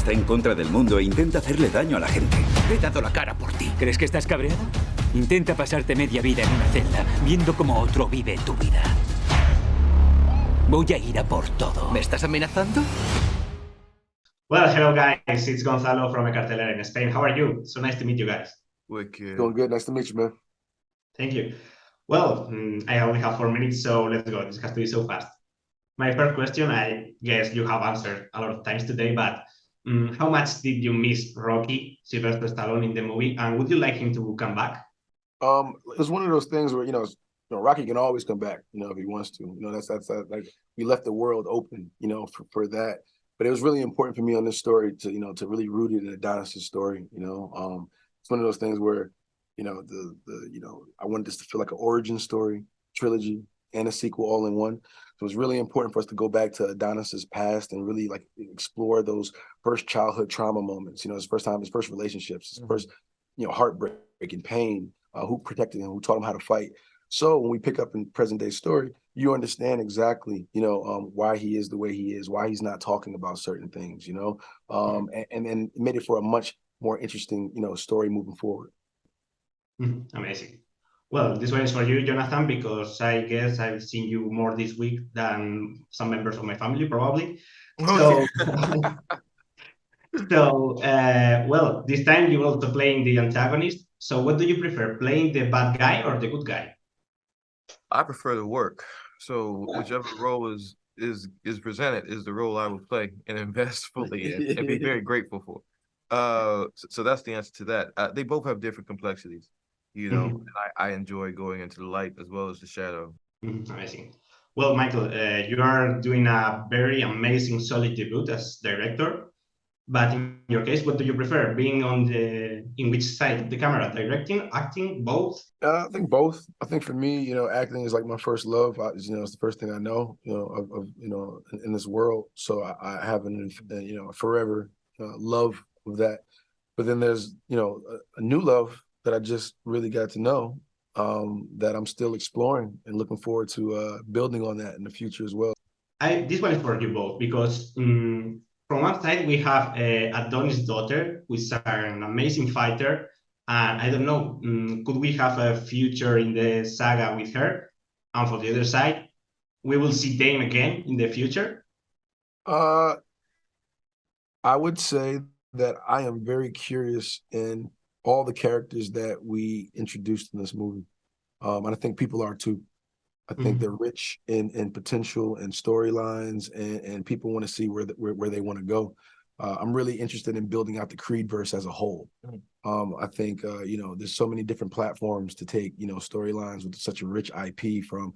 está en contra del mundo e intenta hacerle daño a la gente. He dado la cara por ti. ¿Crees que estás cabreado? Intenta pasarte media vida en una celda, viendo cómo otro vive tu vida. Voy a ir a por todo. ¿Me estás amenazando? Well, hello guys, it's Gonzalo from Cartelera in Spain. How are you? So nice to meet you guys. Wicked. Doing good. Nice to meet you, man. Thank you. Well, I only have 4 minutes, so let's go. This has to be so fast. My first question, I guess you have answered a lot of times today, but how much did you miss Rocky, Sylvester Stallone in the movie, and would you like him to come back? It's one of those things where Rocky can always come back, if he wants to. That's like we left the world open, for that. But it was really important for me on this story to really root it in Adonis's story. It's one of those things where, I wanted this to feel like an origin story, trilogy, and a sequel all in one. So it was really important for us to go back to Adonis's past and really like explore those first childhood trauma moments. His first time, his first relationships, his first, heartbreak and pain. Who protected him, who taught him how to fight. So when we pick up in present day story, you understand exactly, why he is the way he is, why he's not talking about certain things, and made it for a much more interesting, story moving forward. Amazing. Well, this one is for you, Jonathan, because I guess I've seen you more this week than some members of my family, probably. So, well, this time you're also playing the antagonist. So what do you prefer, playing the bad guy or the good guy? I prefer to work. So whichever role is presented is the role I will play and invest fully in and be very grateful for. So that's the answer to that. They both have different complexities, and I enjoy going into the light as well as the shadow. Amazing. Well, Michael, you are doing a very amazing, solid debut as director. But in your case, what do you prefer? Being in which side of the camera? Directing, acting, both? I think both. I think for me, acting is like my first love. It's the first thing I know, in this world. So I have a forever love of that. But then there's, a new love that I just really got to know that I'm still exploring and looking forward to building on that in the future as well. This one is for you both because from one side, we have Adonis' daughter, who is an amazing fighter. And I don't know, could we have a future in the saga with her? And for the other side, we will see Dame again in the future? I would say that I am very curious in all the characters that we introduced in this movie. And I think people are too. I think they're rich in potential and storylines, and people want to see where they want to go. I'm really interested in building out the Creedverse as a whole. I think there's so many different platforms to take storylines with such a rich IP, from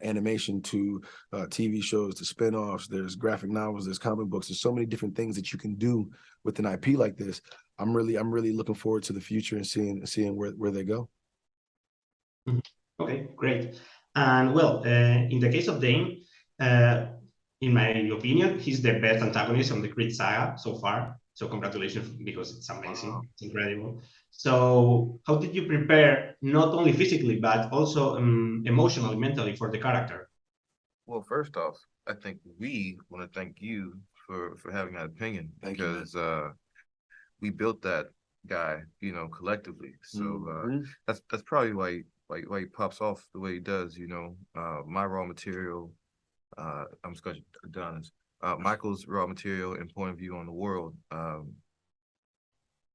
animation to TV shows to spinoffs. There's graphic novels, there's comic books. There's so many different things that you can do with an IP like this. I'm really looking forward to the future and seeing where they go. Okay, great. And well, in the case of Dane, in my opinion, he's the best antagonist on the Creed saga so far. So congratulations, because it's amazing, it's incredible. So how did you prepare, not only physically, but also emotionally, mentally for the character? Well, first off, I think we want to thank you for having that opinion, because we built that guy, collectively. So that's probably why he pops off the way he does. My raw material, I'm just going to Adonis, Michael's raw material and point of view on the world.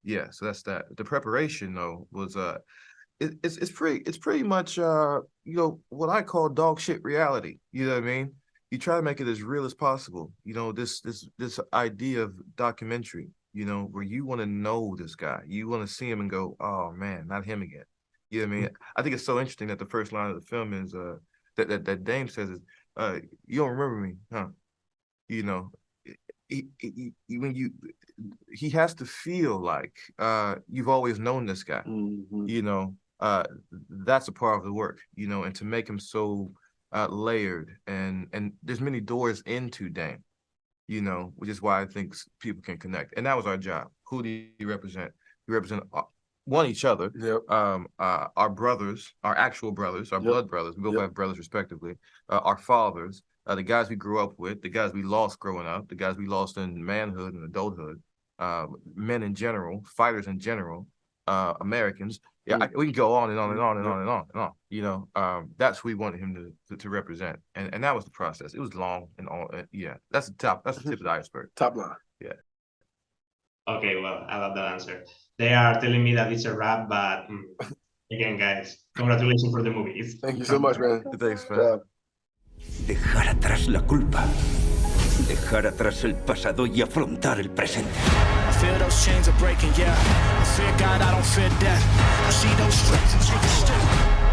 Yeah, so that's that. The preparation though was it's pretty much what I call dog shit reality. You know what I mean? You try to make it as real as possible. This idea of documentary, where you want to know this guy, you want to see him and go, oh man, not him again. You know what I mean? I think it's so interesting that the first line of the film is that Dame says is, you don't remember me, huh? He has to feel like you've always known this guy. That's a part of the work, and to make him so layered, and there's many doors into Dame, which is why I think people can connect. And that was our job. Who do you represent? You represent each other. Yep. Our brothers, our actual brothers, our blood brothers. We both have brothers respectively. Our fathers, the guys we grew up with, the guys we lost growing up, the guys we lost in manhood and adulthood. men in general, fighters in general, Americans. Yeah, we can go on and on and on and on and on and on. You know, that's what we wanted him to represent, and that was the process. It was long and all. Yeah, that's the top. That's the tip of the iceberg. Top line. Yeah. Okay, well, I love that answer. They are telling me that it's a wrap, but again, guys, congratulations for the movie. Thank you so much, man. Thanks, man. Dejar atrás la culpa. Dejar atrás el pasado y afrontar el presente. I feel those chains are breaking, yeah. I fear God, I don't fear death. I see those stripes and take a step.